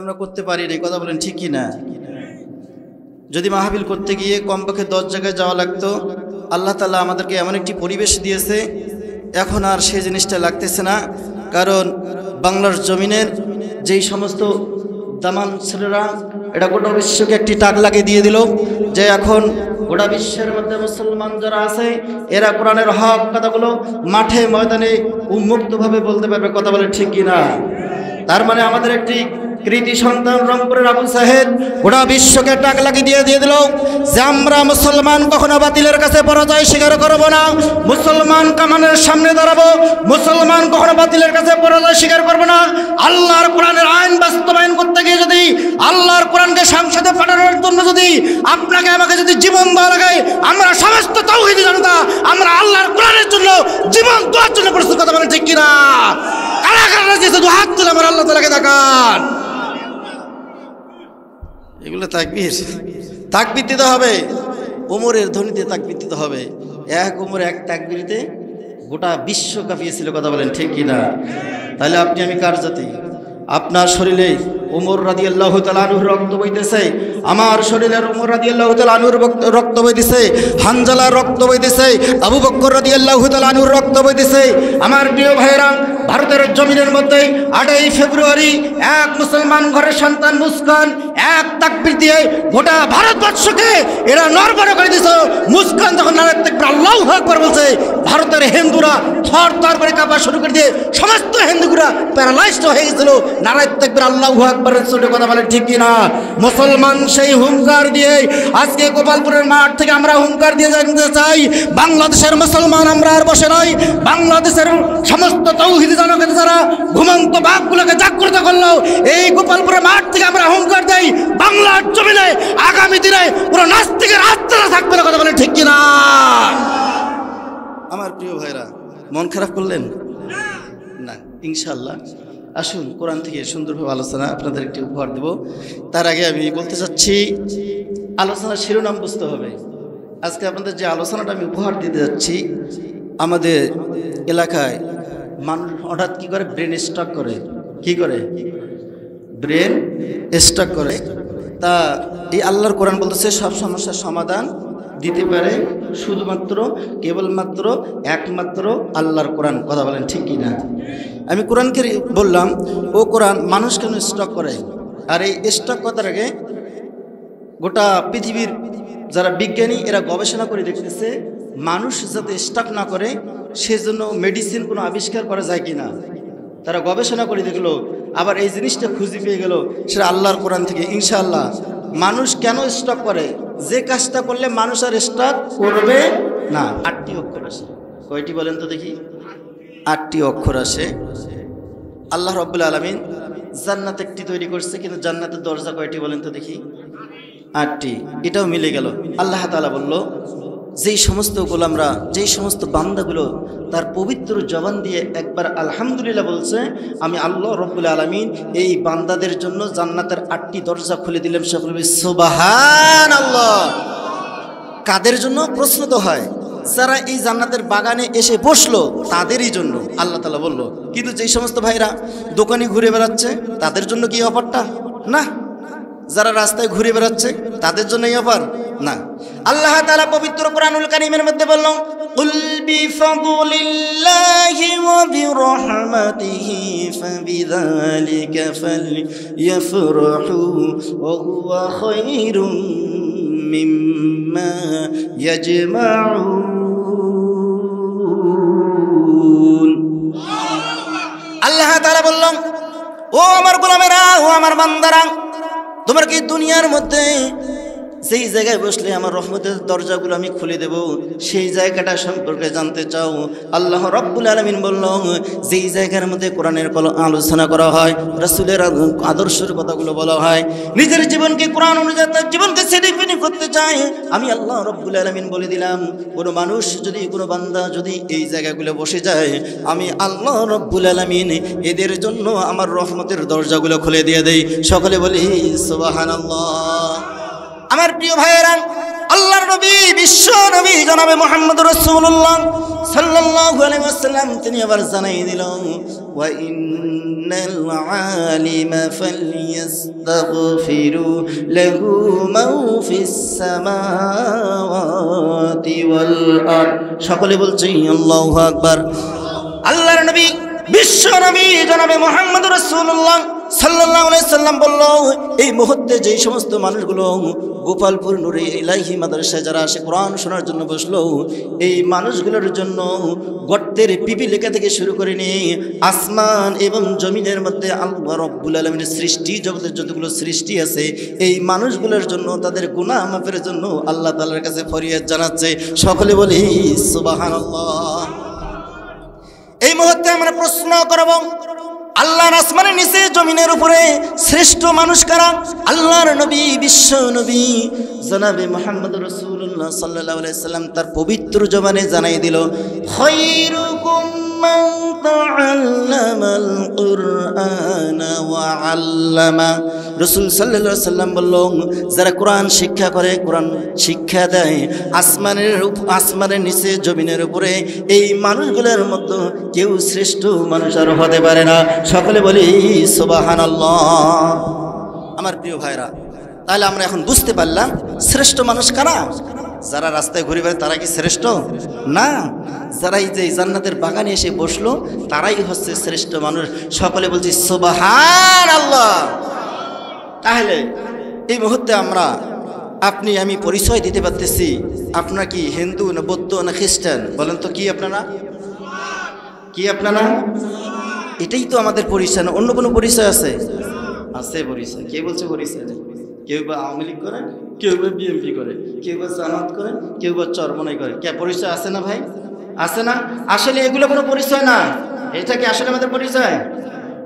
আমরা করতে পারি এই কথা বলেন ঠিক কি না? যদি মাহফিল করতে গিয়ে কমপক্ষে 10 জায়গায় যাওয়া লাগতো, আল্লাহ তাআলা আমাদেরকে এমন একটি পরিবেশ দিয়েছে, এখন আর সেই জিনিসটা লাগতেছে না। কারণ বাংলার জমিনের যেই সমস্ত দামান ছেলেরা এটা গোটা বিশ্বকে একটি টাক লাগিয়ে দিয়ে দিল যে এখন গোটা বিশ্বের মধ্যে মুসলমান যারা আছে এরা কোরআনের হক কথাগুলো মাঠে ময়দানে উন্মুক্তভাবে বলতে পারবে। কথা বলে ঠিক কিনা? তার মানে আমাদের একটি কৃতি সন্তান রংপুরের আবু সাহেদ গোটা বিশ্বকে টাক লাগিয়ে দিয়ে দিল যে আমরা মুসলমান কখনো বাতিলের কাছে পরাজয় স্বীকার করব না, মুসলমান কামানের সামনে দাঁড়াবো, মুসলমান কখনো বাতিলের কাছে পরাজয় স্বীকার করব না। আল্লাহর কোরআনের আইন বাস্তবায়ন করতে গিয়ে যদি আল্লাহর কোরআনকে সংসদে পাঠানোর জন্য যদি আপনাকে আমাকে যদি জীবন দেওয়া লাগে, আমরা সমস্ত তাওহীদি জনতা আমরা আল্লাহর কোরআনের জন্য জীবন দেওয়ার জন্য প্রস্তুত। কথা বলেন ঠিক কিনা? কারা কারা যেতে দু হাত তুলে আমার আল্লাহ তাআলাকে দেখান। এগুলো তাকবীর দিতে হবে, ওমরের ধ্বনিতে তাকবীর দিতে হবে। এক ওমর এক তাকবীরতে গোটা বিশ্ব কাঁপিয়েছিল। কথা বলেন ঠিক কিনা? তাহলে আপনি আমি কার জাতি? আপনার শরীরে ওমর রাদিয়াল্লাহু তাআলা আনহুর রক্ত বইতেছে, আমার শরীরের ওমর রাদিয়াল্লাহু তাআলা আনহুর রক্ত বইতেছে, হানজালার রক্ত বইতেছে, আবু বকর রাদিয়াল্লাহু তাআলা আনহুর রক্ত বইতেছে। আমার প্রিয় ভাইরা, ভারতের জমিনের মধ্যে 8ই ফেব্রুয়ারি এক মুসলমান ঘরের সন্তান মুস্কান এক তাকবীর দিয়ে গোটা ভারতবর্ষকে এরা নড়বড় করে দিয়েছে। মুস্কান যখন নারায়ে তাকবীর আল্লাহু আকবার বলছে, ভারতের হিন্দুরা থর থর করে কাঁপা শুরু করে দিয়ে সমস্ত হিন্দুরা প্যারালাইজড হয়ে গেছিল। নারায়ে তাকবীর আল্লাহু আকবারের ছোটে কথা বলে ঠিক কিনা? মুসলমান সেই হুঙ্কার দিয়ে আজকে গোপালপুরের মাঠ থেকে আমরা হুঙ্কার দিয়ে জানতে চাই, বাংলাদেশের মুসলমান আমরা আর বসে নাই। বাংলাদেশের সমস্ত তাওহীদি জনগণ যারা ঘুমন্ত বাঘগুলোকে জাগ্রত করলো, এই গোপালপুরের মাঠ থেকে আমরা হুঙ্কার দেই, বাংলার জমিনে আগামী দিনে পুরো নাস্তিকের আত্মা থাকবে না। কথা বলে ঠিক কিনা? আমার প্রিয় ভাইরা, মন খারাপ করলেন না? ইনশাআল্লাহ আসুন কোরআন থেকে সুন্দরভাবে আলোচনা আপনাদের একটি উপহার দেব। তার আগে আমি বলতে চাচ্ছি, আলোচনার শিরোনাম বুঝতে হবে। আজকে আপনাদের যে আলোচনাটা আমি উপহার দিতে যাচ্ছি, আমাদের এলাকায় মানুষ হঠাৎ কী করে ব্রেন স্ট্রোক করে। কি করে? ব্রেন স্ট্রোক করে। তা এই আল্লাহর কোরআন বলতেছে সব সমস্যার সমাধান দিতে পারে শুধুমাত্র কেবলমাত্র একমাত্র আল্লাহর কোরআন। কথা বলেন ঠিক কি না? আমি কোরআনকে বললাম, ও কোরআন মানুষ কেন স্ট্রোক করে? আর এই স্ট্রোক কথার আগে গোটা পৃথিবীর যারা বিজ্ঞানী এরা গবেষণা করে দেখতেছে মানুষ যাতে স্ট্রোক না করে সেজন্য মেডিসিন কোনো আবিষ্কার করা যায় কি না। তারা গবেষণা করে দেখলো, আবার এই জিনিসটা খুঁজে পেয়ে গেল সেটা আল্লাহর কোরআন থেকে। ইনশাআল্লাহ মানুষ কেন স্ট্রোক করে? যে কাজটা করলে মানুষ আর স্ট্রোক করবে না। 8টি অক্ষর আসে। কয়টি বলেন তো দেখি? 8টি অক্ষর আসে। আল্লাহ রাব্বুল আলামিন জান্নাত একটি তৈরি করছে, কিন্তু জান্নাতের দরজা কয়টি বলেন তো দেখি? 8টি। এটাও মিলে গেল। আল্লাহ তাআলা বলল, যেই সমস্ত গোলামরা, যেই সমস্ত বান্দাগুলো তার পবিত্র জবান দিয়ে একবার আলহামদুলিল্লাহ বলছে, আমি আল্লাহ রাব্বুল আলামিন এই বান্দাদের জন্য জান্নাতের 8টি দরজা খুলে দিলাম। সকলে সুবহানাল্লাহ। কাদের জন্য? প্রশ্ন তো হয়, যারা এই জান্নাতের বাগানে এসে বসলো তাদেরই জন্য আল্লাহ তাআলা বলল। কিন্তু যেই সমস্ত ভাইরা দোকানে ঘুরে বেড়াচ্ছে তাদের জন্য কি অফারটা? না। যারা রাস্তায় ঘুরে বেড়াচ্ছে তাদের জন্য এই অফার না। আল্লাহ তাআলা পবিত্র কোরআনুল কারীমের মধ্যে বললেন, কুল বিফাদলিল্লাহি ওয়া বিরহমাতিহি ফাবিযালিকা ফালইফরাহু ওয়া হুয়া খায়রুম মিম্মা ইয়াজমাউন। আল্লাহ তাআলা বললেন, ও আমার গোলামেরা, ও আমার বান্দারা, তোমার কি দুনিয়ার মধ্যে যেই জায়গায় বসলে আমার রহমতের দরজাগুলো আমি খুলে দেব সেই জায়গাটা সম্পর্কে জানতে চাও? আল্লাহ রাব্বুল আলামিন বলল, যেই জায়গার মধ্যে কোরআনের আলোচনা করা হয়, রাসূলের আদর্শের কথাগুলো বলা হয়, নিজের জীবনকে কোরআন অনুযায়ী তার জীবনকে সেটিফাই করতে চায়, আমি আল্লাহ রাব্বুল আলামিন বলে দিলাম, কোনো মানুষ যদি, কোনো বান্দা যদি এই জায়গাগুলো বসে যায়, আমি আল্লাহ রাব্বুল আলামিন এদের জন্য আমার রহমতের দরজাগুলো খুলে দিয়ে দেই। সকলে বলি সুবহানাল্লাহ। আমার প্রিয় ভাইয়েরা, আল্লাহর নবী বিশ্ব নবী জনাবে মুহাম্মদ রাসূলুল্লাহ সাল্লাল্লাহু আলাইহি ওয়াসাল্লাম তিনি আবার জানাই দিল ওয়া ইন্নাল আলিমা ফালইস্তাগফিরু লাহু মা ফিস সামাওয়াতি ওয়াল আরদ। সকলে বলছি আল্লাহু আকবার। আল্লাহর নবী বিশ্ব নবী জনাবে মুহাম্মদ রাসূলুল্লাহ সাল্লাল্লাহু আলাইহি সাল্লাম বলল, এই মুহূর্তে যেই সমস্ত মানুষগুলো গোপালপুর নূরে ইলাহি মাদ্রাসায় যারা আসে কোরআন শোনার জন্য বসলো, এই মানুষগুলোর জন্য গর্তের পিপিলিকা থেকে শুরু করে নিয়ে আসমান এবং জমিনের মধ্যে আল্লাহ রাব্বুল আলামিনের সৃষ্টি জগতের যতগুলো সৃষ্টি আছে, এই মানুষগুলোর জন্য তাদের গুনাহ মাফের জন্য আল্লাহ তাআলার কাছে ফরিয়াদ জানাচ্ছে। সকলে বলি সুবহানাল্লাহ। এই মুহূর্তে আমরা প্রশ্ন করব, আল্লাহর আসমানের নিচে জমিনের উপরে শ্রেষ্ঠ মানুষ কারা? আল্লাহর নবী বিশ্ব নবী জনাবে মুহাম্মদ রাসূলুল্লাহ সাল্লাল্লাহু আলাইহি সাল্লাম তার পবিত্র জবানে জানাই দিল, খায়রুকুম মান তাআল্লামাল কুরআনা ওয়া আল্লামা। রাসূল সাল্লাল্লাহু আলাইহি সাল্লাম বলল, যারা কোরআন শিক্ষা করে, কোরআন শিক্ষা দেয়, আসমানের নিচে জমিনের উপরে এই মানুষগুলোর মধ্যে কেউ শ্রেষ্ঠ মানুষ আর হতে পারে না। সকলে বলি সুবহানাল্লাহ। আমার প্রিয় ভাইরা, তাহলে আমরা এখন বুঝতে পারলাম শ্রেষ্ঠ মানুষ কারা? যারা রাস্তায় ঘুরে বেড়ায় তারা কি শ্রেষ্ঠ না? যারা এই যে জান্নাতের বাগানে এসে বসলো তারাই হচ্ছে শ্রেষ্ঠ মানুষ। সকলে বলছি সুবহানাল্লাহ। তাহলে এই মুহূর্তে আমরা আপনি আমি পরিচয় দিতে পারতেছি, আপনারা কি হিন্দু না বৌদ্ধ না খ্রিস্টান? বলেন তো কি আপনারা? কি আপনারা? এটাই তো আমাদের পরিচয় না, অন্য কোনো পরিচয় আছে? আছে পরিচয়। কে বলছে পরিচয় নেই? কেউ বা আওয়ামী লীগ করে, কেউ বা বিএনপি করে, কেউ বা জামাত করে, কেউ বা চরমনাই করে। কে পরিচয় আছে না ভাই? আছে না? আসলে এগুলো কোনো পরিচয় না। এটা কি আসলে আমাদের পরিচয়?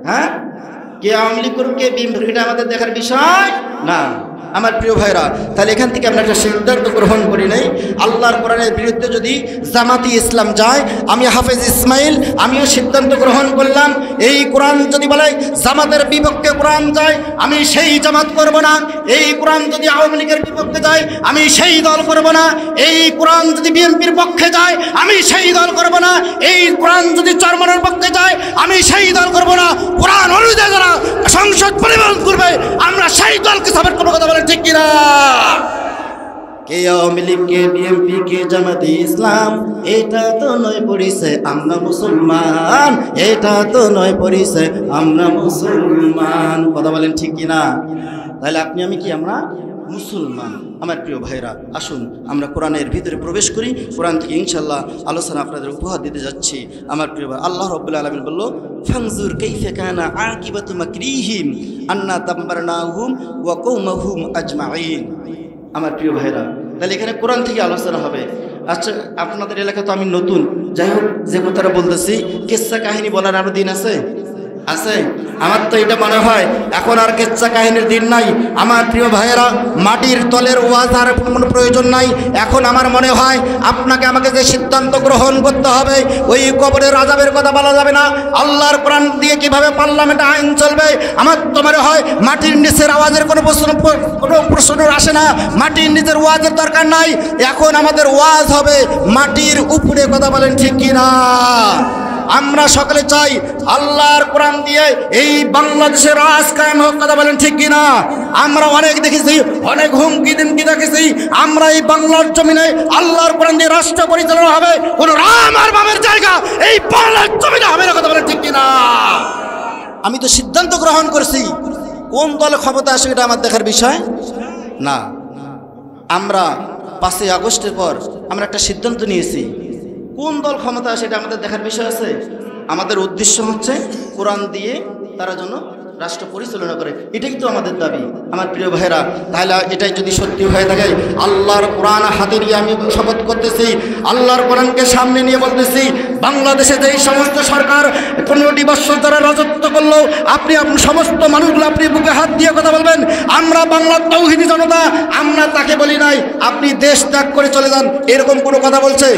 হ্যাঁ, কে আওয়ামী লীগ করুক, কে বিএনপি, এটা আমাদের দেখার বিষয় না। আমার প্রিয় ভাইরা, তাহলে এখান থেকে আমরা একটা সিদ্ধান্ত গ্রহণ করি নাই, আল্লাহর কোরআনের বিরুদ্ধে যদি জামাতি ইসলাম যায়, আমি হাফেজ ইসমাইল আমিও সিদ্ধান্ত গ্রহণ করলাম, এই কোরআন যদি বলে জামাতের বিপক্ষে কোরআন যায়, আমি সেই জামাত করব না। এই কোরআন যদি আওয়ামী লীগের বিপক্ষে যায়, আমি সেই দল করব না। এই কোরআন যদি বিএনপির পক্ষে যায়, আমি সেই দল করব না। এই কোরআন যদি চরমনের পক্ষে যায়, আমি সেই দল করব না। কোরআন অনুযায়ী যারা সংসদ পরিবর্তন করবে, আমরা সেই দলকে সাপোর্ট করবো। কথা বলে ঠিক কিনা? কে আওয়ামী লীগ, কে বিএনপি, কে জামাতে ইসলাম, এটা তো নয় পরিচয় আমরা মুসলমান। এটা তো নয় পরিচয় আমরা মুসলমান। কথা বলেন ঠিক কিনা? তাহলে আপনি আমি কি? আমরা মুসলমান। আমার প্রিয় ভাইরা, আসুন আমরা কোরআনের ভিতরে প্রবেশ করি। কোরআন থেকে ইনশাআল্লাহ আলোচনা আপনাদের উপহার দিতে যাচ্ছি। আমার প্রিয় ভাই, আল্লাহ রাব্বুল আলামিন বলল, ফানজুর কাইফা কানা আকিবাতু মাকরিহিম আন্না দাম্বারনাহুম ওয়া কওমাহুম আজমাইন। আমার প্রিয় ভাইরা, তাহলে এখানে কোরআন থেকে আলোচনা হবে। আচ্ছা, আপনাদের এলাকা তো আমি নতুন, যাই হোক যে কথাটা বলতেছি, কিসসা কাহিনী বলার আরো দিন আছে? আছে? আমার তো এটা মনে হয় এখন আর কিচ্ছা কাহিনীর দিন নাই। আমার প্রিয় ভাইয়েরা, মাটির তলের ওয়াজ আর কোনো প্রয়োজন নাই। এখন আমার মনে হয় আপনাকে আমাকে যে সিদ্ধান্ত গ্রহণ করতে হবে, ওই কবরের আযাবের কথা বলা যাবে না। আল্লাহর কোরআন দিয়ে কিভাবে পার্লামেন্টে আইন চলবে, আমার তো মনে হয় মাটির নিচের আওয়াজের কোনো প্রশ্ন আসে না। মাটির নিচের ওয়াজের দরকার নাই। এখন আমাদের ওয়াজ হবে মাটির উপরে। কথা বলেন ঠিক কিনা? আমরা সকলে চাই আল্লাহর কোরআন দিয়ে এই বাংলাদেশের রাজ কায়েম হোক। কথা বলেন ঠিক কিনা? আমরা অনেক দেখেছি, অনেক হুমকি দিমকি দেখেছি। আমরা এই বাংলার জমিনে আল্লাহর কোরআন দিয়ে রাষ্ট্র পরিচালনা হবে, কোন রাম আর বামের জায়গা এই বাংলার জমিনে হবে না। কথা বলেন ঠিক কিনা? আমি তো সিদ্ধান্ত গ্রহণ করছি, কোন দল ক্ষমতা আসে এটা আমার দেখার বিষয় না। আমরা 5ই আগস্টের পর আমরা একটা সিদ্ধান্ত নিয়েছি, কোন দল ক্ষমতা আসে এটা আমাদের দেখার বিষয় আছে। আমাদের উদ্দেশ্য হচ্ছে কোরআন দিয়ে তারা যেন রাষ্ট্র পরিচালনা করে, এটাই তো আমাদের দাবি। আমার প্রিয় ভাইরা, তাহলে এটাই যদি সত্যি হয়ে থাকে, আল্লাহর কোরআন হাতে নিয়ে আমি শপথ করতেছি, আল্লাহর কোরআনকে সামনে নিয়ে বলতেছি, বাংলাদেশে যেই সমস্ত সরকার 15টি বছর তারা রাজত্ব করলো, আপনি সমস্ত মানুষগুলো আপনি বুকে হাত দিয়ে কথা বলবেন, আমরা বাংলার তৌহিদি জনতা, আমরা তাকে বলি নাই আপনি দেশ ত্যাগ করে চলে যান, এরকম কোনো কথা বলছে?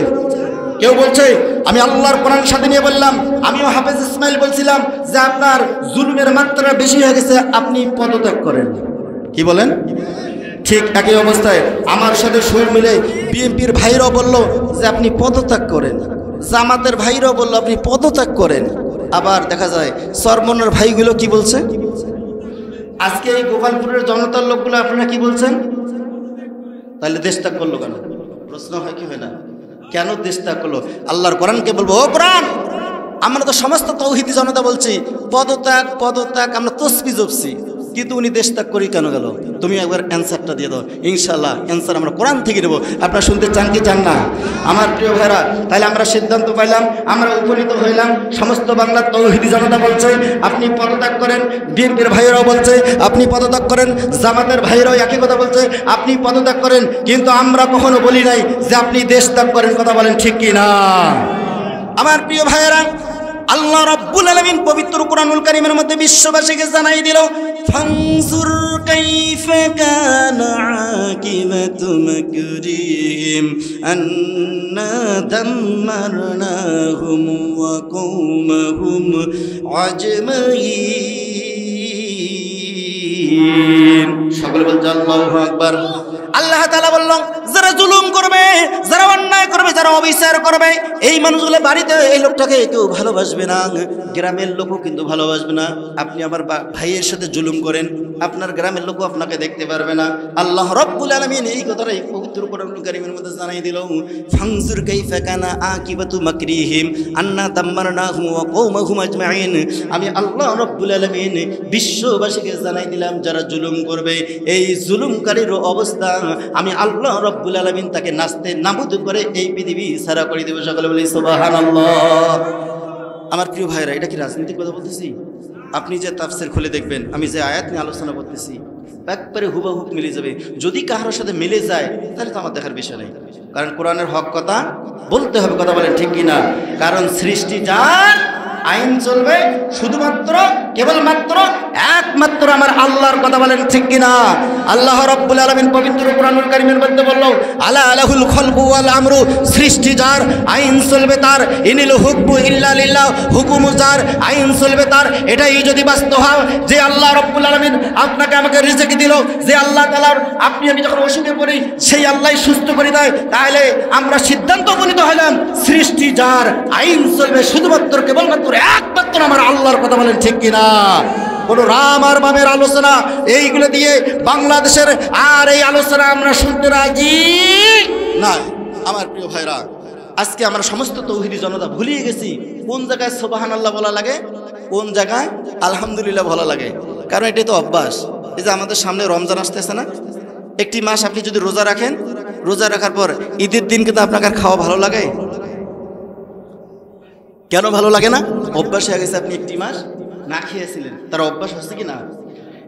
কেউ বলছে? আমি আল্লাহর কোরআন সাথে নিয়ে বললাম, আমিও হাফেজ ইসমাইল বলছিলাম যে আপনার জুলুমের মাত্রা বেশি হয়ে গেছে, আপনি পদত্যাগ করেন। কি বলেন? ঠিক একই অবস্থায় আমার সাথে সুর মিলে বিএনপির ভাইরাও বলল যে আপনি পদত্যাগ করেন, জামাতের ভাইরাও বলল আপনি পদত্যাগ করেন। আবার দেখা যায় চরমনের ভাইগুলো কি বলছে, আজকে এই গোপালপুরের জনতার লোকগুলো আপনারা কি বলছেন? তাহলে দেশ ত্যাগ করলো কেন? প্রশ্ন হয় কি হয় না? কেন দেশ ত্যাগ করলো? আল্লাহর কোরআনকে বলবো, ও কোরআন, আমরা তো সমস্ত তৌহিদি জনতা বলছি পদত্যাগ পদত্যাগ, আমরা তসবিহ জপছি, কিন্তু উনি দেশ ত্যাগ করি কেন গেল? তুমি একবার অ্যান্সারটা দিয়ে দাও। ইনশাল্লাহ অ্যান্সার আমরা কোরআন থেকে নেবো। আপনারা শুনতে চান কি চান না? আমার প্রিয় ভাইরা, তাহলে আমরা সিদ্ধান্ত পাইলাম, আমরা উপনীত হইলাম, সমস্ত বাংলার তৌহিদি জনতা বলছে আপনি পদত্যাগ করেন, বিএনপির ভাইয়েরাও বলছে আপনি পদত্যাগ করেন, জামাতের ভাইয়েরাও একই কথা বলছে আপনি পদত্যাগ করেন, কিন্তু আমরা কখনো বলি নাই যে আপনি দেশ ত্যাগ করেন। কথা বলেন ঠিক কি না? আমার প্রিয় ভাইয়েরা, আল্লাহ রাব্বুল আলামিন পবিত্র কুরআনুল কারীমের মধ্যে বিশ্ববাসীকে জানাই দিল, ফানজুর কাইফা কানা আকিবাতু মাকরিহিম আন্না দাম্মারনাহুম ওয়া কওমাহুম আজমাইন। সকলে বলতে আল্লাহু আকবার। আল্লাহ তাআলা বললেন, যারা জুলুম করবে, যারা অন্যায় করবে, যারা অবিচার করবে, এই মানুষগুলো বাড়িতে এই লোকটাকে কেউ ভালোবাসবে না, গ্রামের লোকও কিন্তু ভালোবাসবে না। আপনি আমার ভাইয়ের সাথে জুলুম করেন, আপনার গ্রামের লোকও আপনাকে দেখতে পারবে না। আল্লাহ রাব্বুল আলামিন এই কথাটাই পবিত্র কোরআনুল কারীমের মধ্যে জানাই দিল, ফানজুর কাইফা কানা আকিবাতু মাকরিহিম আন্না দাম্মারনাহুম ওয়া কওমাহুম আজমাইন। আমি আল্লাহ রাব্বুল আলামিন বিশ্ববাসীকে জানাই দিলাম, যারা জুলুম করবে এই জুলুমকারীর অবস্থা আমি আল্লাহ রাব্বুল আলামিন তাকে নাস্তে নাবুদ করে এই পৃথিবী সারা করে দেব। সকলে বলি সুবহানাল্লাহ। আমার প্রিয় ভাইরা, এটা কি রাজনীতির কথা বলতেছি? আপনি যে তাফসীর খুলে দেখবেন, আমি যে আয়াত নিয়ে আলোচনা করতেছি একবারে হুবহুব মিলে যাবে। যদি কারোর সাথে মিলে যায় তাহলে তো আমার দেখার বিষয় নেই, কারণ কোরআনের হক কথা বলতে হবে। কথা বলেন ঠিক কিনা? কারণ সৃষ্টি যার, আইন চলবে শুধুমাত্র কেবলমাত্র একমাত্র আমার আল্লাহর। কথা বলেন ঠিক কিনা? আল্লাহ রাব্বুল আলামিন পবিত্র কুরআনুল কারীমের মধ্যে বলল, আলা আলাহুল খালকু ওয়াল আমরু, সৃষ্টি যার, আইন চলবে তার। ইনিল হুকমু ইল্লা লিল্লাহ, হুকুম যার, আইন চলবে তার। এটাই যদি বাস্তব হয় যে আল্লাহ রাব্বুল আলামিন আপনাকে আমাকে রিজিক দিল, যে আল্লাহ তাআলার আপনি আমি যখন অসুখে পড়ি সেই আল্লাহই সুস্থ করে দেয়, তাহলে আমরা সিদ্ধান্ত উপনীত হলাম সৃষ্টি যার, আইন চলবে শুধুমাত্র কেবলমাত্র একমাত্র আমার আল্লাহর। কথা বলেন ঠিক কিনা? কোন রাম আর বামের আলোচনা এইগুলো দিয়ে বাংলাদেশের আর এই আলোচনা আমরা শুনতে রাজি না। আমার প্রিয় ভাইরা, আজকে আমরা সমস্ত তৌহিদি জনতা ভুলিয়ে গেছি কোন জায়গায় সুবহানাল্লাহ বলা লাগে, কোন জায়গায় আলহামদুলিল্লাহ বলা লাগে। কারণ এটাই তো অভ্যাস। এই যে আমাদের সামনে রমজান আসতেছে না, একটি মাস আপনি যদি রোজা রাখেন, রোজা রাখার পর ঈদের দিন কিন্তু আপনাকে আর খাওয়া ভালো লাগে? কেন ভালো লাগে না? অভ্যাস হয়ে গেছে। আপনি একটি মাস না খেয়েছিলেন, তার অভ্যাস হচ্ছে কি না?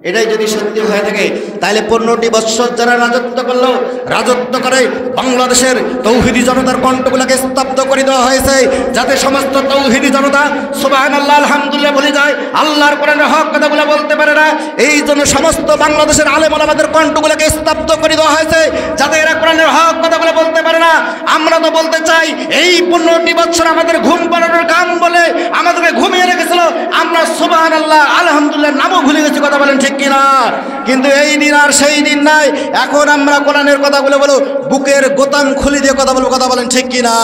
এটাই যদি সত্যি হয়ে থাকে তাহলে 15টি বৎসর যারা রাজত্ব করলো, রাজত্ব করে বাংলাদেশের তৌহিদি জনতার কণ্ঠগুলোকে স্তব্ধ করে দেওয়া হয়েছে, যাতে সমস্ত তৌহিদি জনতা সুবহানাল্লাহ আলহামদুলিল্লাহ বলে যায়, আল্লাহর কোরআনের হক কথাগুলো বলতে পারে না। এই জন্য সমস্ত বাংলাদেশের আলেম ওলামাদের কণ্ঠগুলোকে স্তব্ধ করে দেওয়া হয়েছে, যাতে এরা কোরআনের হক কথাগুলো বলতে পারে না। আমরা তো বলতে চাই, এই 15টি বৎসর আমাদের ঘুম পাড়ানোর গান বলে আমাদেরকে ঘুমিয়ে রেখেছিল, আমরা সুবহানাল্লাহ আলহামদুলিল্লাহ নামও ভুলে গেছি। কথা বলেন ঠিক কিনা? কিন্তু এই দিন আর সেই দিন নাই। এখন আমরা কোরআনের কথাগুলো বলো বুকের গোতাম খুলে দিয়ে কথা বলবো। কথা বলেন ঠিক কিনা?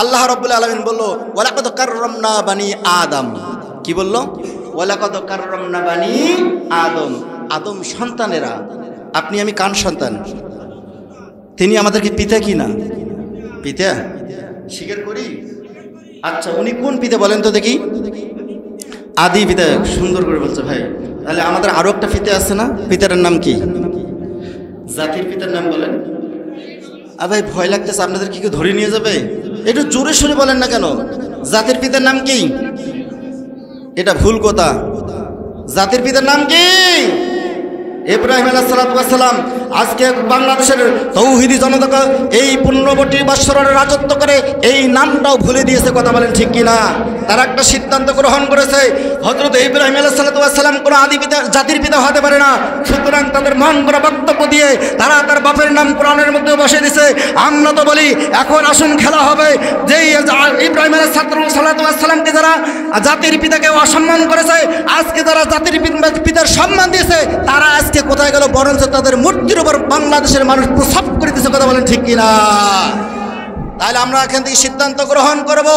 আল্লাহ রাব্বুল আলামিন বললো, ওয়ালাকাদ কাররামনা বানি আদম। কি বললো? ওয়ালাকাদ কাররামনা বানি আদম। আদম সন্তানেরা, আপনি আমি কার সন্তান? তিনি আমাদেরকে পিতা কি না? পিতা স্বীকার করি। আচ্ছা, উনি কোন পিতা বলেন তো দেখি? আদি পিতা। সুন্দর করে বলছে ভাই। তাহলে আমাদের আরো একটা পিতা আছে না? পিতার নাম কি? জাতির পিতার নাম বলেন। ভাই ভয় লাগতেছে, আপনাদের কি কেউ ধরে নিয়ে যাবে? একটু জোরে সোরে বলেন না কেন? জাতির পিতার নাম কি? এটা ভুল কথা। জাতির পিতার নাম কি? ইব্রাহিম আলাইহিস সালাম। আজকে বাংলাদেশের তৌহিদি জনতাকে এই 15 বছরের রাজত্ব করে এই নামটাও ভুলে দিয়েছে, কথা বলেন ঠিক কিনা? তারা একটা সিদ্ধান্ত গ্রহণ করেছে, হযরত ইব্রাহিম আলাইহিস সালাম কোনো আদি পিতা জাতির পিতা হতে পারে না। সুতরাং তাদের মন করা বক্তব্য দিয়ে তারা তার বাপের নাম কোরআনের মধ্যে বসে দিছে। আমরা তো বলি এখন আসুন খেলা হবে, যেই ইব্রাহিম আলাইহিস সালামকে যারা জাতির পিতাকে অসম্মান করেছে, আজকে যারা জাতির পিতার সম্মান দিয়েছে, তারা আজকে কোথায় গেল? বরঞ্চ তাদের মূর্তির উপর বাংলাদেশের মানুষ প্রসাব করে দিয়েছে, কথা বলেন ঠিক কিনা? তাহলে আমরা এখান থেকে সিদ্ধান্ত গ্রহণ করব,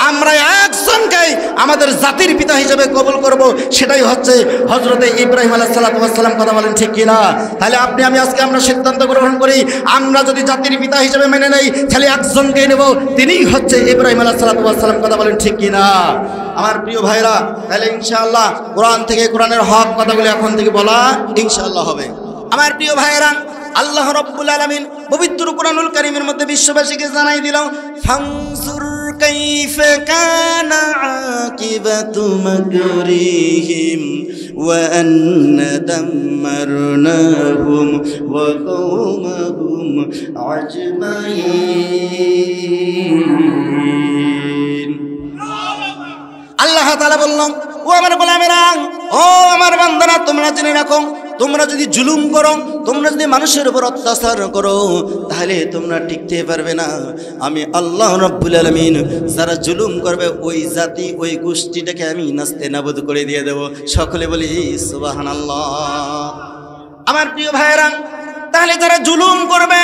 আমরা একজনকেই আমাদের জাতির পিতা হিসেবে কবুল করব, সেটাই হচ্ছে হযরতে ইব্রাহিম আলাইহিস সালাম, কথা বলেন ঠিক কিনা? তাহলে আপনি আমি আজকে আমরা সিদ্ধান্ত গ্রহণ করি, আমরা যদি জাতির পিতা হিসেবে মেনে নেই, তাহলে একজনকেই নেব, তিনিই হচ্ছে ইব্রাহিম আলাইহিস সালাম, কথা বলেন ঠিক কিনা? আমার প্রিয় ভাইরা, তাহলে ইনশাআল্লাহ কোরআন থেকে কোরআনের হক কথাগুলো এখন থেকে বলা ইনশাআল্লাহ হবে। আমার প্রিয় ভাইরা, আল্লাহ রাব্বুল আলামিন পবিত্র কোরআনুল কারীমের মধ্যে বিশ্ববাসীকে জানাই দিল, ফানজুর কাইফা কানা আকিবাতু মাকরিহিম ওয়া আন্না দাম্মারনাহুম ওয়া কওমাহুম আজমাইন। আল্লাহ তাআলা বললেন, ও আমার গোলামেরা, ও আমার বান্দারা, তোমরা জেনে রাখো, তোমরা যদি জুলুম করো, তোমরা যদি মানুষের উপর অত্যাচার করো, তাহলে তোমরা টিকতে পারবে না। আমি আল্লাহ রাব্বুল আলামিন যারা জুলুম করবে ওই জাতি ওই গোষ্ঠীটাকে আমি নাস্তে নাবুদ করে দিয়ে দেব। সকলে বলি সুবহানাল্লাহ। আমার প্রিয় ভাইরা, তাহলে যারা জুলুম করবে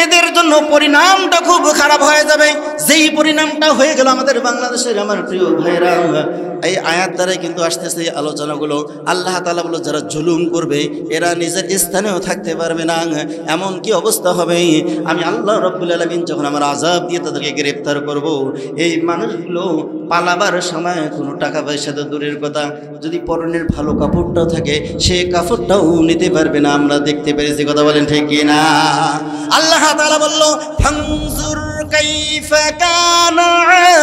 এদের জন্য পরিণামটা খুব খারাপ হয়ে যাবে, যেই পরিণামটা হয়ে গেল আমাদের বাংলাদেশের। আমার প্রিয় ভাইরা, এই আয়াত দ্বারাই কিন্তু আসতেছে আলোচনাগুলো। আল্লাহ তাআলা বলে যারা জুলুম করবে এরা নিজের স্থানেও থাকতে পারবে না, এমন কি অবস্থা হবে? আমি আল্লাহ রাব্বুল আলামিন যখন আমার আযাব দিয়ে তাদেরকে গ্রেফতার করব, এই মানুষগুলো পালাবার সময় কোনো টাকা পয়সা তো দূরের কথা, যদি পরনের ভালো কাপড়টাও থাকে সে কাপড়টাও নিতে পারবে না। আমরা দেখতে পেরেছি, কথা বলেন ঠিক কিনা? আল্লাহ তাআলা বলল, ফানজুর কাইফা কানা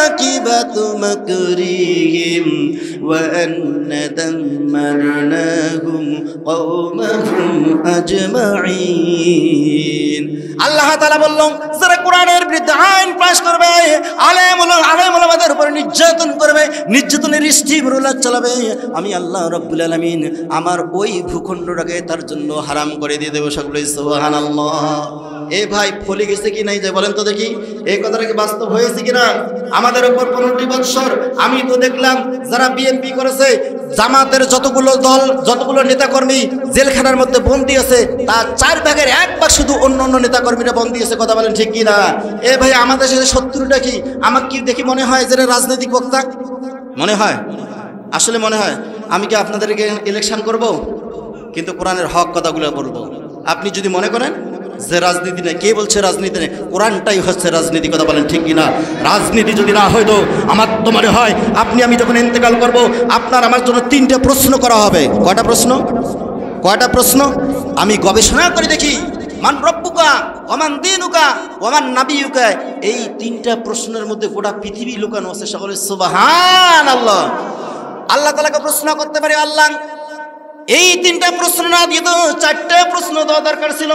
আকিবাতু মাকরিহিম ওয়া আন্না দাম্মারনাহুম কওমাহুম আজমাইন। আল্লাহ তাআলা বলল, যারা কোরআনের বিরুদ্ধে আইন পাশ করবে, আলেম ওলামাদের উপর নির্যাতন করবে, নির্যাতনের স্টিমরোলার চালাবে, আমি আল্লাহ রাব্বুল আলামিন আমার ওই ভূখণ্ডটাকে তার জন্য হারাম করে দিয়ে দেবো। সকলে সুবহানাল্লাহ। এ ভাই ফলে গেছে কি নাই যে বলেন তো দেখি, এই কথাটা কি বাস্তব হয়েছে কিনা? আমাদের উপর 15 বছর আমি তো দেখলাম যারা বিএনপি করেছে, জামাতের যতগুলো দল যতগুলো নেতাকর্মী জেলখানার মধ্যে বন্দী আছে, তার 4 ভাগের 1 ভাগ শুধু অন্য নেতাকর্মীরা বন্দী আছে, কথা বলেন ঠিক কিনা? এ ভাই আমাদের সাথে শত্রুটা কি? আমার কি দেখি মনে হয় যে রাজনৈতিক বক্তা মনে হয়, আসলে মনে হয় আমি কি আপনাদেরকে ইলেকশন করব, কিন্তু কোরআনের হক কথাগুলো বলবো। আপনি যদি মনে করেন যে রাজনীতি নেই, কে বলছে রাজনীতি নেই? কোরআনটাই হচ্ছে রাজনীতি, কথা বলেন ঠিক কিনা? রাজনীতি যদি না হয়তো আমার তো মনে হয় আপনি আমি যখন ইন্তেকাল করব, আপনার আমার জন্য 3টে প্রশ্ন করা হবে। কয়টা প্রশ্ন? আমি গবেষণা করে দেখি, মান রব্বুকা ওমান দীনুকা ওমান নাবিয়ুকা, এই 3টা প্রশ্নের মধ্যে গোটা পৃথিবী লুকানো আছে। সকলে সুবহানাল্লাহ। আল্লাহ তাআলাকে প্রশ্ন করতে পারি, আল্লাহ এই 3টা প্রশ্ন না দিয়ে তো 4টা প্রশ্ন দেওয়া দরকার ছিল।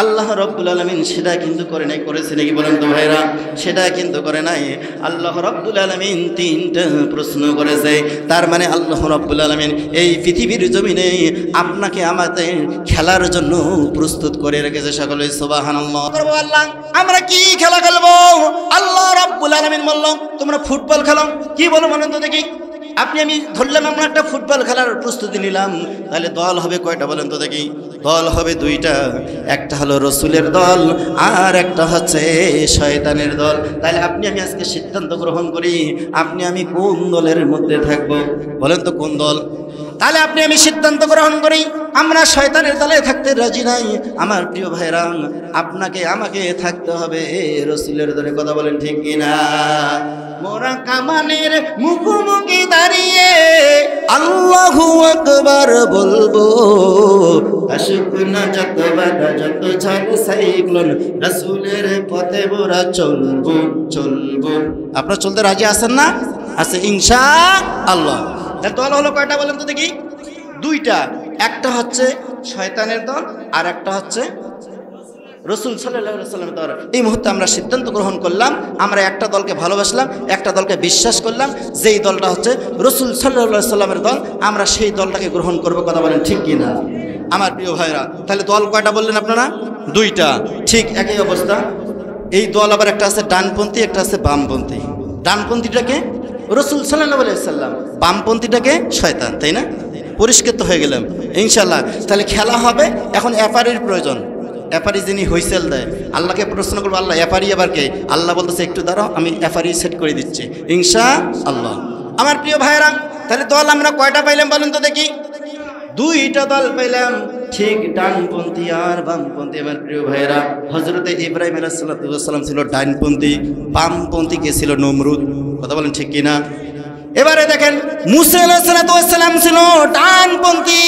আল্লাহ রাব্বুল আলামিন সেটা কিন্তু করে নাই। করেছে নাকি বলেন তো ভাইরা? সেটা কিন্তু করে নাই। আল্লাহ রাব্বুল আলামিন 3টা প্রশ্ন করেছে। তার মানে আল্লাহ রাব্বুল আলামিন এই পৃথিবীর জমিনে আপনাকে আমাদের খেলার জন্য প্রস্তুত করে রেখেছে। সকলে সুবহানাল্লাহ। করব আল্লাহ আমরা কি খেলা খেলবো? আল্লাহ রাব্বুল আলামিন বলল তোমরা ফুটবল খেলো। কি বলো বলেন তো দেখি? আপনি আমি ধরলাম আমরা একটা ফুটবল খেলার প্রস্তুতি নিলাম, তাহলে দল হবে কয়টা বলেন তো দেখি? দল হবে 2টা, একটা হলো রসুলের দল আর একটা হচ্ছে শয়তানের দল। তাহলে আপনি আমি আজকে সিদ্ধান্ত গ্রহণ করি আপনি আমি কোন দলের মধ্যে থাকব, বলেন তো কোন দল? তাহলে আপনি আমি সিদ্ধান্ত গ্রহণ করি আমরা শয়তানের দলে থাকতে রাজি নাই। আমার প্রিয় ভাইরা, আপনাকে আমাকে থাকতে হবে রসুলের দলে, কথা বলেন ঠিক কিনা? মোরা কামানের মুখোমুখি দাঁড়িয়ে আল্লাহু আকবার বলবো, আসুক না যত বাধা যত ঝড় সাইক্লোন, রাসূলের পথে মোরা চলবো। আপনারা চলতে রাজি আছেন না? আছে ইনশাআল্লাহ। তাহলে দল হলো কয়টা বলেন তো দেখি? 2টা, একটা হচ্ছে শয়তানের দল আর একটা হচ্ছে রসুল সাল্লাল্লাহু আলাইহি ওয়াসাল্লামের দল। এই মুহূর্তে আমরা সিদ্ধান্ত গ্রহণ করলাম, আমরা একটা দলকে ভালোবাসলাম, একটা দলকে বিশ্বাস করলাম, যেই দলটা হচ্ছে রসুল সাল্লাল্লাহু আলাইহি ওয়াসাল্লামের দল, আমরা সেই দলটাকে গ্রহণ করবো। কথা বলেন ঠিক কি না আমার প্রিয় ভাইরা? তাহলে দল কয়টা বললেন আপনারা? দুইটা। ঠিক একই অবস্থা এই দল আবার একটা আছে ডানপন্থী, একটা আছে বামপন্থী। ডানপন্থীটাকে রসুল সাল্লাল্লাহু আলাইহি ওয়াসাল্লাম, বামপন্থীটাকে শয়তান, তাই না? পরিষ্কার তো হয়ে গেলাম ইনশাল্লাহ। তাহলে খেলা হবে, এখন অ্যাপারির প্রয়োজন। অ্যাপারি যিনি হুইসেল দেয়, আল্লাহকে প্রশ্ন করবো, আল্লাহ অ্যাপারি আবার কে? আল্লাহ বলতেছে একটু দাঁড়াও, আমি অ্যাপারি সেট করে দিচ্ছি ইনশাআল্লাহ। আমার প্রিয় ভাইরা, তাহলে দল আমরা কয়টা পাইলাম বলেন তো দেখি? দুইটা দল পাইলাম, ঠিক ডানপন্থী আর বামপন্থী। আমার প্রিয় ভাইরা, হযরতে ইব্রাহিম আলাইহিস সালাম ছিল ডানপন্থী, বামপন্থী কে ছিল? নমরুদ। কথা বলেন ঠিক কিনা? এবারে দেখেন মুসা আলাইহিস সালাম ছিল ডানপন্থী,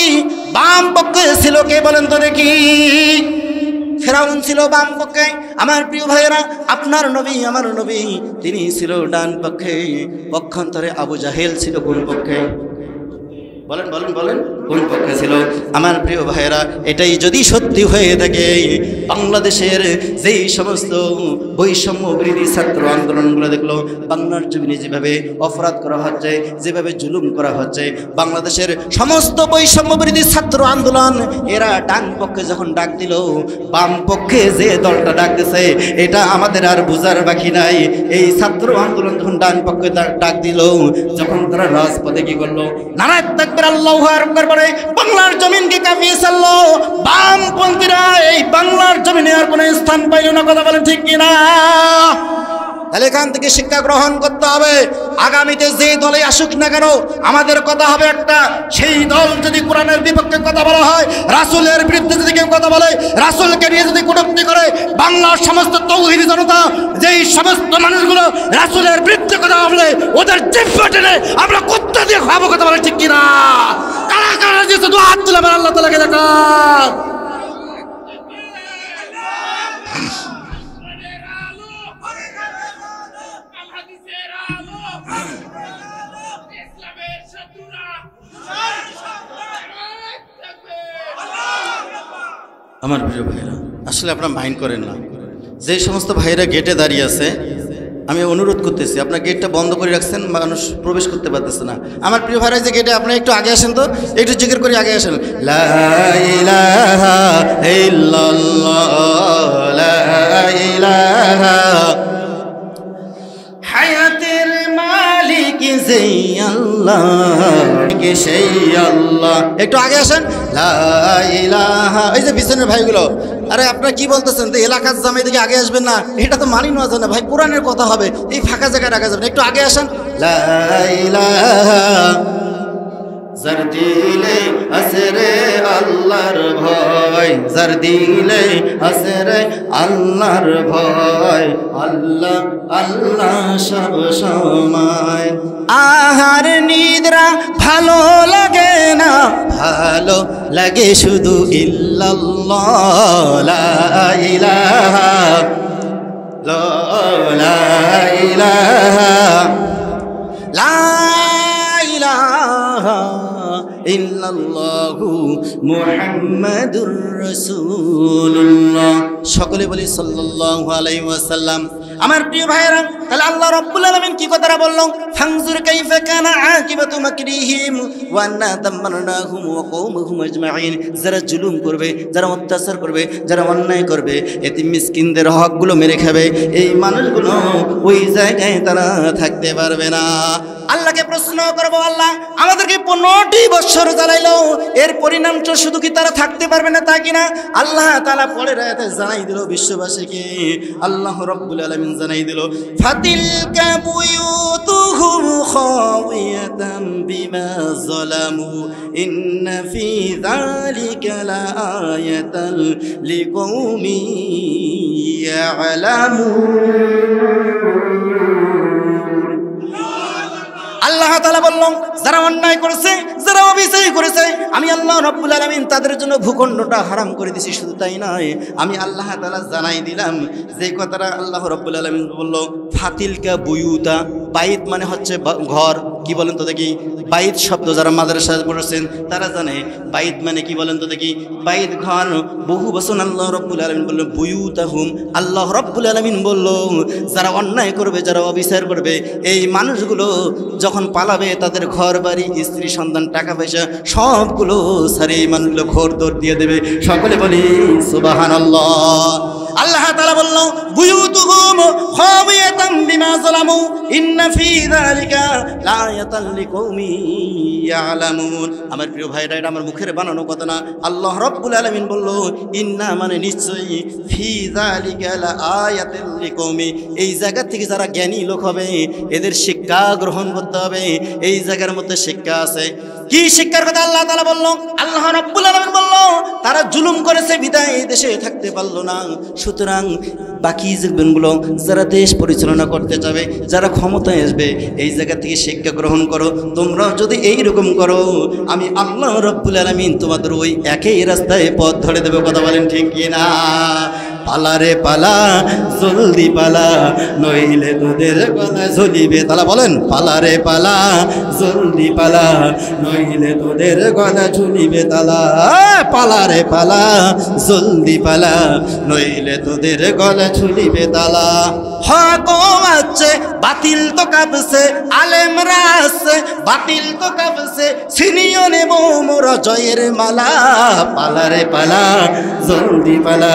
বাম পক্ষে ছিল কে বলেন তো দেখি? ফেরাউন ছিল বাম পক্ষে। আমার প্রিয় ভাইয়েরা, আপনার নবী আমার নবী তিনি ছিল ডান পক্ষে, পক্ষান্তরে আবু জাহেল ছিল কোন পক্ষে? বলেন বলেন বলেন, কোন পক্ষে ছিল? আমার প্রিয় ভাইয়েরা, এটাই যদি সত্যি হয়ে থাকে, বাংলাদেশের যেই সমস্ত বৈষম্য বিরোধী ছাত্র আন্দোলনগুলো দেখলো, বাংলার জমিনে যেভাবে অপরাধ করা হচ্ছে, যেভাবে জুলুম করা হচ্ছে, বাংলাদেশের সমস্ত বৈষম্য বিরোধী ছাত্র আন্দোলন এরা ডান পক্ষে যখন ডাক দিল, বাম পক্ষে যে দলটা ডাক দিছে এটা আমাদের আর বুঝার বাকি নাই। এই ছাত্র আন্দোলন যখন ডান পক্ষে ডাক দিল, যখন তারা রাজপথে কি করলো? নারায়ে তাকবীর, আল্লাহু আকবার বলে বাংলার জমিনকে কাঁপিয়ে ছাড়লো। বামপন্থীরা এই বাংলার জমিনে আর কোনো স্থান পাইল না। কথা বলেন ঠিক কিনা? তাহলে এখান থেকে শিক্ষা গ্রহণ করতে হবে। আগামীতে যে দলে আসুক না কেন, আমাদের কথা হবে একটা, সেই দল যদি কোরআনের বিপক্ষে কথা বলা হয়, রাসূলের বিরুদ্ধে যদি কেউ কথা বলে, রাসূলকে নিয়ে যদি কটূক্তি করে, বাংলার সমস্ত তৌহিদি জনতা, যেই সমস্ত মানুষগুলো রাসূলের বিরুদ্ধে কথা বলে, ওদের জিহ্বা টেনে আমরা কুত্তা দিয়ে খাবো। কথা বলে ঠিক কিনা? কারা কারা দিয়েছে দু হাত তুলে আল্লাহ তাআলাকে দেখা। আমার প্রিয় ভাইরা, আসলে আপনারা মাইন্ড করেন না, যে সমস্ত ভাইরা গেটে দাঁড়িয়ে আছে, আমি অনুরোধ করতেছি, আপনার গেটটা বন্ধ করে রাখছেন, মানুষ প্রবেশ করতে পারতেছে না। আমার প্রিয় ভাইরা, যে গেটে আপনারা একটু আগে আসেন তো, একটু জিকির করে আগে আসেন। লা ইলাহা ইল্লাল্লাহ, লা ইলাহা হায়াতের মালিক যেই আল্লাহ, কে সেই আল্লাহ। একটু আগে আসেন। লা ইলাহা, এই যে পিছনের ভাইগুলো, আরে আপনারা কি বলতেছেন? তো এলাকার জামাই দিকে আগে আসবেন না, এটা তো মানি না জানা ভাই, কোরআনের কথা হবে, এই ফাঁকা জায়গায় রাখা যাবে না। একটু আগে আসেন। লা ইলাহা, যার দিলে আছে রে আল্লাহর ভয়, যার দিলে আছে রে আল্লাহর ভয়, আল্লাহ আল্লাহ সব সময়। আহার নিদ্রা ভালো লাগে না, ভালো লাগে শুধু ইল্লাল্লাহ, লা ইলাহা লা ইলাহা লা ইলাহা ইল্লাল্লাহু মুহাম্মাদুর রাসূলুল্লাহ। সকলে বলি সাল্লাল্লাহু আলাইহি ওয়াসাল্লাম। আমার প্রিয় ভাইরা, তাহলে আল্লাহ রাব্বুল আলামিন কি কথাটা বলল? ফানজুর কাইফা কানা আকিবাতু মাকরিহিম ওয়া আন্না দাম্মারনাহুম ওয়া কওমুহুম আজমাইন। যারা জুলুম করবে, যারা অত্যাচার করবে, যারা অন্যায় করবে, এতিম মিসকিনদের হকগুলো মেরে খাবে, এই মানুষগুলো ওই জায়গায় তারা থাকতে পারবে না। আল্লাহকে প্রশ্ন করবো, আল্লাহ আমাদেরকে 15টি বছর জ্বালাইলো, এর পরিণাম তো শুধু কি তারা থাকতে পারবে না তা কিনা? আল্লাহ তাআলা পরের আয়াতে জানাই দিল বিশ্ববাসীকে, আল্লাহ রাব্বুল আলামিন জানাই দিল, ফাতিলকা বুয়ুতুহুম খাওয়ায়াতাম বিমা যালামু ইন্না ফি যালিকা লাআয়াতান লিকওমি ইয়ালামুন। আল্লাহ তাআলা বললেন, যারা অন্যায় করেছে, যারা অবিচার করেছে, আমি আল্লাহ রাব্বুল আলামিন তাদের জন্য ভূখণ্ডটা হারাম করে দিয়েছি। শুধু তাই নয়, আমি আল্লাহ তাআলা জানাই দিলাম যে কথাটা আল্লাহ রাব্বুল আলামিন বললো, ফাতিলকা বুয়ুতা, বাইত মানে হচ্ছে ঘর। কি বলেন তো দেখি? বাইত শব্দ যারা মাদ্রাসায় পড়েছেন তারা জানে বাইত মানে কি, বলেন তো দেখি? বাইত ঘর। বহু বচন আল্লাহ রাব্বুল আলামিন বলল বুয়ুতাহুম। আল্লাহ রাব্বুল আলামিন বলল যারা অন্যায় করবে, যারা অবিচার করবে, এই মানুষগুলো যখন পালাবে তাদের ঘর বাড়ি, স্ত্রী সন্তান, টাকা পয়সা সবগুলো সারে এই মানুষগুলো ঘোর দৌড় দিয়ে দেবে। সকলে বলি সুবহানাল্লাহ। আল্লাহ তাআলা বলল বুয়ুতুহুম খাবিয়াতাম বিমা যালামু ইন্না ফি যালিকা লাআয়াতান লিকাউমি ইয়ালামুন। আমার প্রিয় ভাইরা, এটা আমার মুখের বানানো কথা না। আল্লাহ রাব্বুল আলামিন বলল ইন্না মানে নিশ্চয়ই, ফি যালিকা লাআয়াতান লিকাউমি, এই জায়গা থেকে যারা জ্ঞানী লোক হবে এদের শিক্ষা গ্রহণ করতে হবে। এই জায়গার মধ্যে শিক্ষা আছে। কি শিক্ষার কথা আল্লাহ তাআলা বলল? আল্লাহ রাব্বুল আলামিন বলল তারা জুলুম করেছে বিদায় এই দেশে থাকতে পারলো না। সুতরাং বাকি জীবনগুলো যারা দেশ পরিচালনা করতে যাবে, যারা ক্ষমতায় আসবে, এই জায়গা থেকে শিক্ষা গ্রহণ করো। তোমরা যদি এইরকম করো, আমি আল্লাহ রাব্বুল আলামিন তোমাদের ওই একই রাস্তায় পথ ধরে দেবে। কথা বলেন ঠিক কিনা? পালা রে পালা, জলদি পালা, নইলে তোদের গলা ঝুলিবে তালা। বলেন পালা রে পালা, জলদি পালা, নইলে তোদের গলা ঝুলিবে তালা। পালা রে পালা, জলদি পালা, নইলে তোদের গলা ঝুলিবে তালা। হক আছে, বাতিল তো কাঁপছে, আলেমরা আছে, বাতিল তো কাঁপছে, ছিনিয়ে নেব মোরা জয়ের মালা। পালা রে পালা, জলদি পালা,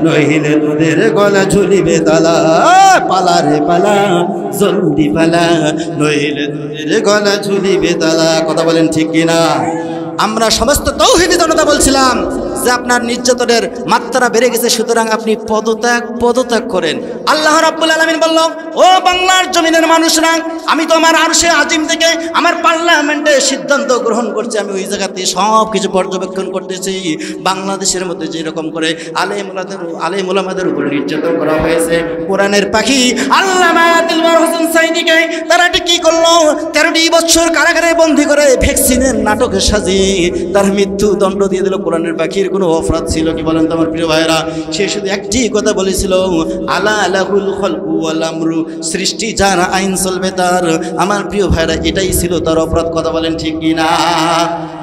নইলে তোদের গলা ঝুলিবে তালা। পালা রে পালা, জলদি পালা, নইলে তোদের গলা ঝুলিবে তালা। কথা বলেন ঠিক কিনা? আমরা সমস্ত তৌহিদি জনতা বলছিলাম যে আপনার নির্যাতনের মাত্রা বেড়ে গেছে, সুতরাং আপনি পদত্যাগ করেন। আল্লাহ রাব্বুল আলামিন বলল ও বাংলার জমিনের মানুষরা, আমি তো আমার আরশে আজিম থেকে আমার পার্লামেন্টে সিদ্ধান্ত গ্রহণ করছি। আমি ওই জায়গাতে সব কিছু পর্যবেক্ষণ করতেছি। বাংলাদেশের মধ্যে যেরকম করে আলেম ওলামাদের উপর নির্যাতন করা হয়েছে, কোরআনের পাখি আল্লামা দিলওয়ার হোসেন সাঈদীকে তারা কি করলো? 13টি বছর কারাগারে বন্দী করে ভ্যাকসিনের নাটকে সাজিয়ে তার মৃত্যু দণ্ড দিয়ে দিল। কোরআনের পাখির কোনো অপরাধ ছিল কি বলেন তো আমার প্রিয় ভাইরা? সে শুধু একটি কথা বলেছিল, আলা লাহুল খালকু ওয়াল আমরু, সৃষ্টি যার, আইন চলবে তার। আমার প্রিয় ভাইরা, এটাই ছিল তার অপরাধ। কথা বলেন ঠিক কি না?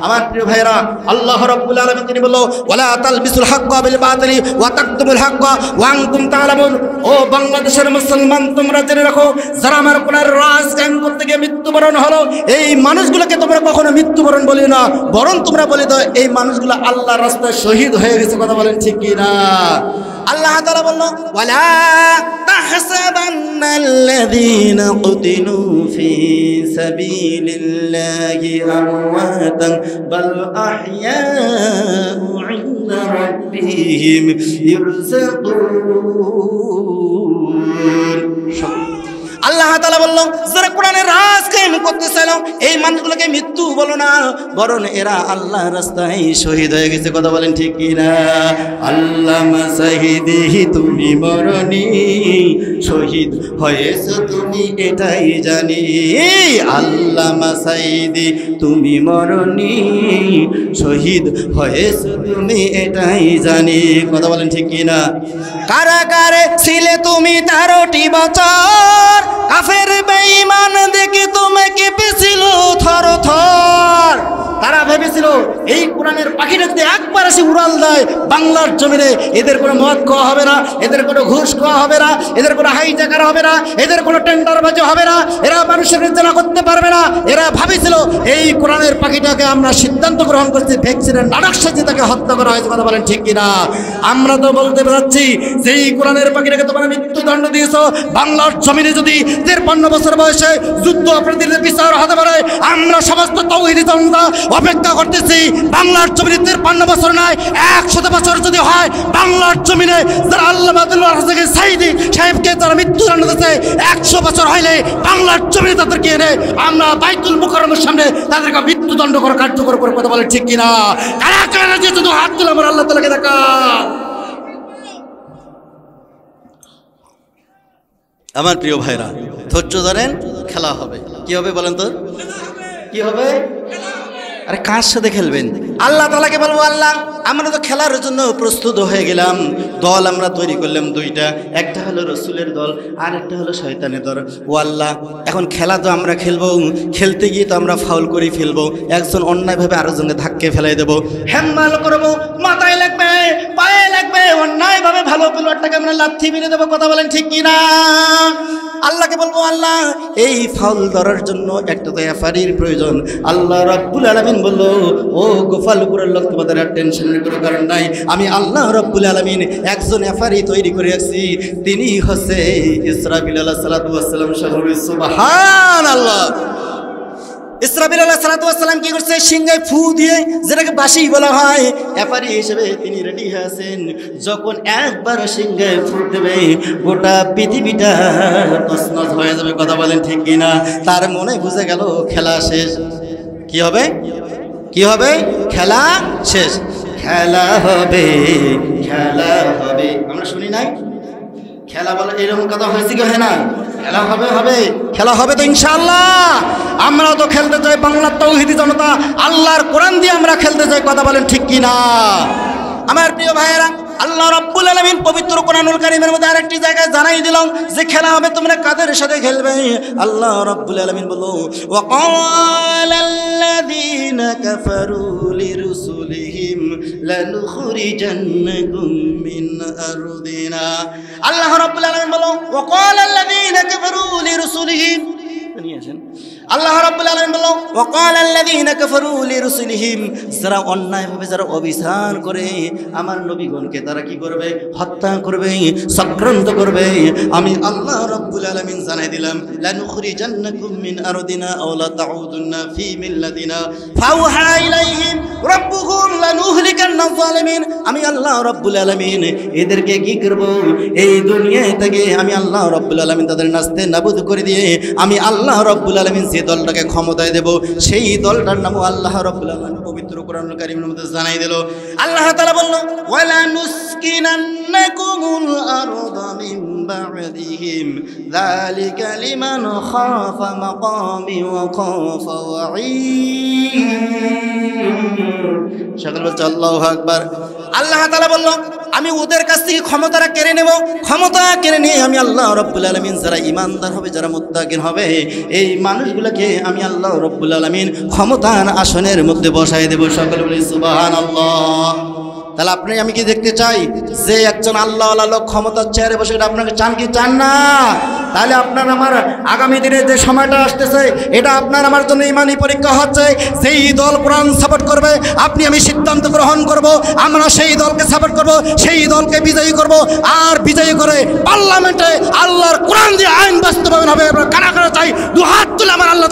আমার প্রিয় ভাইরা, আল্লাহ রাব্বুল আলামিন তিনি বলল ওয়ালা তালবিসুল হাক্কা বিল বাতিলি ওয়া তাকতুমুল হাক্কা ওয়া আনতুম তা'লামুন। ও বাংলাদেশের মুসলমান, তোমরা জেনে রাখো, যারা আমার কোরআনের রাজ কায়েম করতে গিয়ে মৃত্যুবরণ হলো, এই মানুষগুলোকে তোমরা কখনো মৃত্যুবরণ বলি না, বরং তোমরা বলে দাও এই মানুষগুলো আল্লাহর রাস্তায় শহীদ হয়ে গেছে। কথা বলেন ঠিক কি না? আল্লাহ তাআলা বলল ওয়ালা তাহসাবান্নাল্লাযীনা কুতিলু ফী সাবিলিল্লাহি আমওয়াতান বাল আহইয়াউ ইনদা রাব্বিহিম ইরযাকুন। আল্লাহ তাআলা বলল যারা কোরআনের রাজ কায়েম করতেছিল এই মানুষগুলোকে মৃত্যু বলো না, বরং এরা আল্লাহর রাস্তায় শহীদ হয়ে গেছে। কথা বলেন ঠিক কি না? আল্লামা সাঈদী তুমি মরনি, শহীদ হয়েছো তুমি এটাই জানি। আল্লামা সাঈদী তুমি মরনি, শহীদ হয়েছো তুমি এটাই জানি। কথা বলেন ঠিক কি না? কারাগারে ছিলে তুমি 13টি বছর, কাফের বেঈমান দেখে তোমাকে পেছিল থর থর। তারা ভেবেছিল এই কোরআনের পাখিটা যদি একবার এসে উড়াল দেয় বাংলার জমিনে, এদের কোনো মদ খাওয়া হবে না, এদের কোনো ঘুষ খাওয়া হবে না, এদের কোনো হাইজাকার হবে না, এদের কোনো টেন্ডারবাজি হবে না, এরা মানুষের নির্যাতন করতে পারবে না। এরা ভাবেছিল এই কোরআনের পাখিটাকে আমরা সিদ্ধান্ত গ্রহণ করছি, ভ্যাকসিনের নাটক সাজিয়ে তাকে হত্যা করা হয়েছে। কথা বলেন ঠিক কিনা? আমরা তো বলতে পারছি যে এই কোরআনের পাখিটাকে তোমরা মৃত্যুদণ্ড দিয়েছো, বাংলার জমিনে যদি 53 বছর বয়সে যুদ্ধ অপরাধীদের বিচার হতে পারে, আমরা সমস্ত তাওহীদি জনতা অপেক্ষা করতেছি। বাংলার জমিনে 53 বছর নয় 100 বছর যদি হয়, বাংলার জমিনে যারা আল্লামা দিলওয়ার হোসেন সাঈদী সাহেবকে তারা মৃত্যুদণ্ড দিয়েছে, 100 বছর হইলে বাংলার জমিনে তাদেরকে এনে আমরা বাইতুল মুকাররমের সামনে তাদেরকে মৃত্যুদণ্ড করে কার্যকর করে। কথা বলে ঠিক কিনা? কারা কারা যে শুধু হাত তুলে আমার আল্লাহ তাআলাকে দেখা। আমার প্রিয় ভাইরা, ধৈর্য ধরেন, খেলা হবে। কি হবে বলেন তো? কি হবে? আরে কার সাথে খেলবেন? আল্লাহ তাআলাকে বলবো, আল্লাহ আমরা তো খেলার জন্য প্রস্তুত হয়ে গেলাম, দল আমরা তৈরি করলাম দুইটা, একটা হলো রসুলের দল আর একটা হলো শয়তানের দল। ও আল্লাহ, এখন খেলা তো আমরা খেলবো, খেলতে গিয়ে তো আমরা ফাউল করে ফেলবো, একজন অন্যায়ভাবে আরেকজনকে ধাক্কে ফেলাই দেবো, হ্যাম্বাল করবো, মাথায় লাগবে, পায়ে লাগবে, অন্যায়ভাবে ভালো প্লেয়ারটাকে আমরা লাথি মেরে দেবো। কথা বলেন ঠিক কিনা? আল্লাহকে বলবো, আল্লাহ এই ফাউল ধরার জন্য একটা তো রেফারির প্রয়োজন। আল্লাহ রাব্বুল আলামিন বলল, ও গোপালপুরের লোক, তোমাদের আর টেনশনের কোনো কারণ নাই, আমি আল্লাহ রাব্বুল আলামিন একজন রেফারি তৈরি করে রাখছি, তিনি হচ্ছে ইসরাফিল আলাইহিস সালাতু ওয়াস সালাম। সুবহানাল্লাহ। ইসরাফিল আলাইহিস সালাতু ওয়াস সালাম কি করছে? সিংহায় ফু দিয়ে, যেটাকে বাঁশি বলা হয়, রেফারি হিসেবে তিনি রেডি হয়ে আছেন। যখন একবার সিংহায় ফু দেবে, গোটা পৃথিবীটা তছনছ হয়ে যাবে। কথা বলেন ঠিক কিনা? তার মনে বুঝে গেল খেলা শেষ। কি হবে? কি হবে? খেলা শেষ। খেলা হবে, খেলা হবে। আমরা শুনি নাই খেলা বলে? এরকম কথা হয়েছে কি হয় না? খেলা হবে, হবে, খেলা হবে তো ইনশাআল্লাহ। আমরাও তো খেলতে চাই, বাংলার তাওহীদি জনতা, আল্লাহর কোরআন দিয়ে আমরা খেলতে চাই। কথা বলেন ঠিক কিনা? আমার প্রিয় ভাইয়েরা, আল্লাহ রাব্বুল আলামিন পবিত্র কোরআনুল কারীমের মধ্যে আরেকটি জায়গায় জানাই দিলাম যে খেলা হবে, তোমরা কাদের সাথে খেলবে? আল্লাহ রাব্বুল আলামিন বলল, ওয়া ক্বালাল্লাযীনা কাফারু লিরুসুলিহিম লানুখরিজান্নাকুম মিন আরদিনা। আল্লাহ রাব্বুল আলামিন বলল, ওয়া ক্বালাল্লাযীনা কাফারু লিরুসুলিহিম, আল্লাহ রাব্বুল আলামিন বলল, ওয়া ক্বালাল্লাযীনা কাফারু লিরুসুলিহিম, যারা অন্যায়ভাবে, যারা অবিচার করে আমার নবীগণকে তারা কি করবে? হত্যা করবে, চক্রান্ত করবে। আমি আল্লাহ রাব্বুল আলামিন জানাই দিলাম, লানুখরিজান্নাকুম মিন আরদিনা আও লা তাউদুন্না ফি মিল্লাতিনা ফাওহা ইলাইহিম রাব্বুহুম লানুহলিকান্না যালিমিন। আমি আল্লাহ রাব্বুল আলামিন এদেরকে কি করব? এই দুনিয়া থেকে আমি আল্লাহ রাব্বুল আলামিন তাদের নাস্তে নাবুদ করে দিয়ে আমি আল্লাহ রাব্বুল আলামিন যে দলটাকে ক্ষমতায় দেব, সেই দলটার নাম আল্লাহ রাব্বুল আলামিন পবিত্র কোরআনুল কারীমের মধ্যে জানাই দিল। আল্লাহ তাআলা বলল, ওয়ালা নুসকিনান্নাকুমুল আরদা মিন বা'দিহিম যালিকা লিমান খাফা মাকামি ওয়া খাফা ওয়াঈদ। সকল বলছে আল্লাহু আকবার। আল্লাহ তাআলা বলল, আমি ওদের কাছ থেকে ক্ষমতাটা কেড়ে নেব, ক্ষমতা কেড়ে নিয়ে আমি আল্লাহ রাব্বুল আলামিন যারা ঈমানদার হবে, যারা মুত্তাকিন হবে, এই মানুষগুলোকে আমি আল্লাহ রাব্বুল আলামিন ক্ষমতার আসনের মধ্যে বসায় দেব। সকলে বলি সুবহানাল্লাহ। তাহলে আপনি আমি কি দেখতে চাই যে একজন আল্লাহওয়ালা লোক ক্ষমতার চেয়ারে বসে? এটা আপনাকে চান কি চান না? তাহলে আপনার আমার আগামী দিনে যে সময়টা আসতেছে, এটা আপনার আমার জন্য ইমানি পরীক্ষা হচ্ছে। যেই দল কোরআন সাপোর্ট করবে, আপনি আমি সিদ্ধান্ত গ্রহণ করব, আমরা সেই দলকে সাপোর্ট করব, সেই দলকে বিজয়ী করব, আর বিজয়ী করে পার্লামেন্টে আল্লাহর কোরআন দিয়ে আইন বাস্তবায়ন হবে। আমরা কারা কারা চাই? দু হাত তুলে আমার আল্লাহ